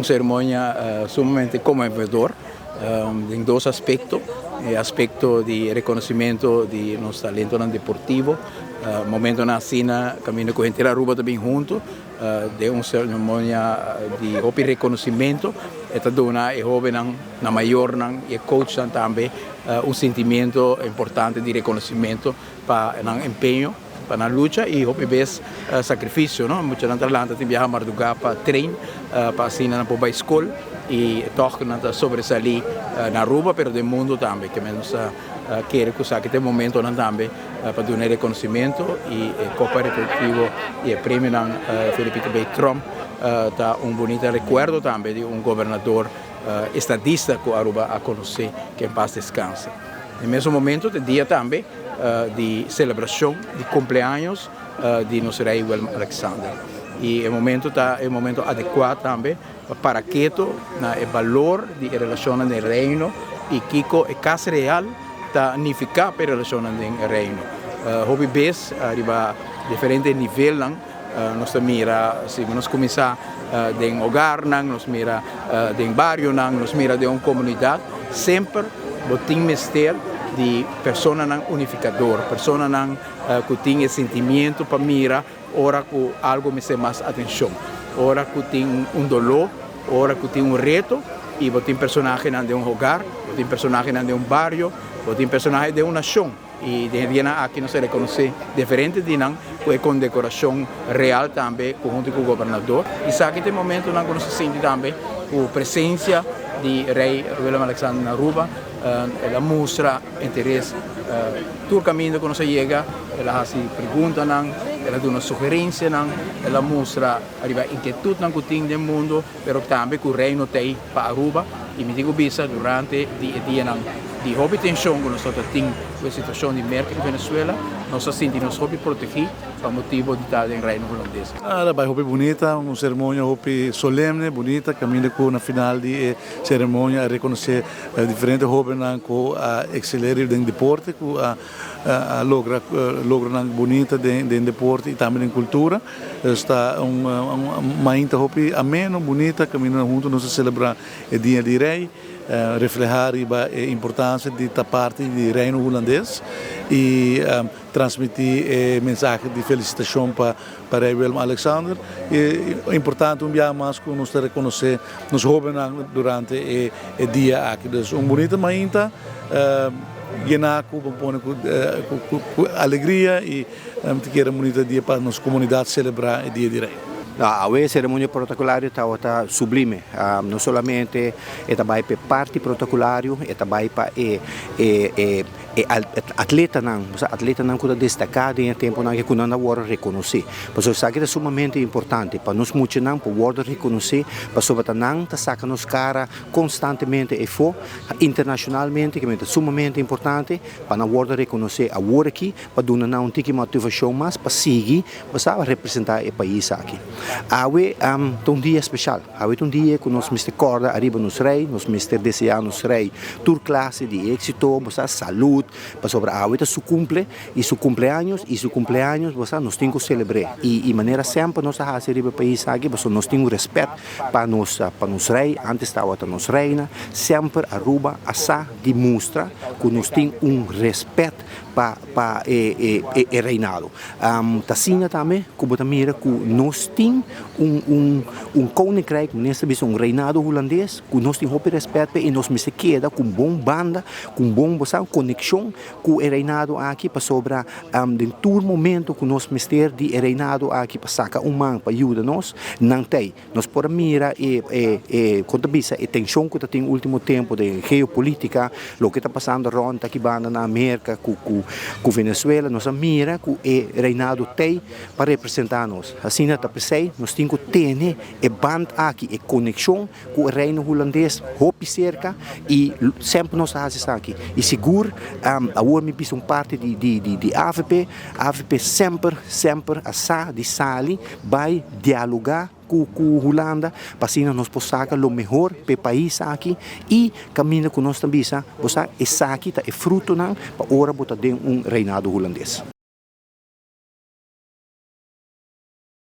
uma cerimônia sumamente comovedora em dois aspectos. Aspecto de reconhecimento de nosso talento deportivo, momento na cena, caminho com a gente Aruba também junto, de uma cerimônia de reconhecimento, e dona e jovem na maior e coach também sentimento importante de reconhecimento para o empenho, para a luta e vez sacrifício, não? Muitos atlanta tem viajar madrugada para treino, para cena para a escola e toca na sobressalir na Aruba, mas do mundo também, que menos quer que tem momento também para dar reconhecimento e Copa Recreativo e prêmio Felipe B. Trump tá bonito recuerdo também de governador estadista que Aruba a conhecer, que em paz descansa. No mesmo momento, tem dia também de celebração de cumpleaños de nosso rei Willem Alexander. E o momento adequado também para que o valor de relação no reino e Kiko e casa real está unificado para a relação no reino. Hobby vez arriba diferentes níveis, nós mira se nós começar de hogar, nós mira de barrio, nós mira de uma comunidade, sempre botim mister de pessoa unificador, pessoa que tem sentimento para mirar, ora que algo me chama mais atenção, ora que tem dolor, ora que tem reto, e botim personagem de um hogar, botim personagem de um barrio, botim personagem de uma nação. E deveria aqui nós reconhecer diferente de não com decoração real também junto com o governador. E sabe que tem momento não nós sente também a presença de rei Willem Alexander na Aruba, ela mostra interesse todo o caminho que nós chega, ela se pergunta não, ela dá uma sugerência não, ela mostra a inquietude que tem no mundo, mas também que o reino tem para Aruba e me digo bisa durante o dia não. De hobby tensão que nós temos com a situação de mercado em Venezuela, nós sentimos hobby protegido por motivo de estar em reino holandês. Vai hobby bonita, uma cerimônia hobby solene, bonita, caminha com na final de cerimônia reconhecer diferentes hobbies que excelem em deporte, que logra bonita em deporte e também em cultura. Está uma hobby ameno, bonita, caminha junto nós celebrar o dia de rei. Reflejar a importância de estar parte do reino holandês e transmitir mensagem de felicitação para Willem Alexander. É importante dia mais que nós reconhecer nos jovens durante o dia aqui. Então, bonita mainta, llenar com alegria e queira bonita dia para nossa comunidade celebrar o dia de rei. A cerimônia protocolar está sublime, não somente é também para parte protocolar, é também para atleta não que destacar em tempo não que não agora reconhecer. Mas eu sei que é sumamente importante para nós muitos não para agora reconhecer, para sobre não tá saca nos cara constantemente e for internacionalmente que é sumamente importante para agora reconhecer agora aqui para dar uma motivação mais para seguir, para representar o país aqui. Awe um dia especial, awe dia que nós mister corda arriba nos rei, nós mister desejar nos rei tur classe de éxito, saúde, para sobre awe su cumple e su cumpleaños nós temos que celebrar e maneira sempre nós a arriba país aqui, nós temos respeito para nos rei, antes estava nos reina, sempre Aruba asa demonstra que nós temos respeito para o reinado. Tassina também, como mira que nós temos koninkrijk, nessa vez reinado holandês, que nós temos respeito e nós se queda com bom banda, com bom conexão com o reinado aqui para sobre em todo momento que nós mister de reinado aqui para sacar man para ajudar nós, não tem. Nós por mira quando bisa a tensão que tem no último tempo de geopolítica, o que está passando ronda aqui na América com Venezuela, nós mira que o reinado tem para representar nós. Assim está pensei, nós temos que ter a band aqui, a conexão com o reino holandês, hopi cerca e sempre nós fazemos aqui. E seguro, agora me piso parte de AVP sempre a de sali vai dialogar com a Holanda, para assim nós possamos o melhor para o país aqui e caminho com nós também, você é aqui é fruto não para ora botar de reinado holandês.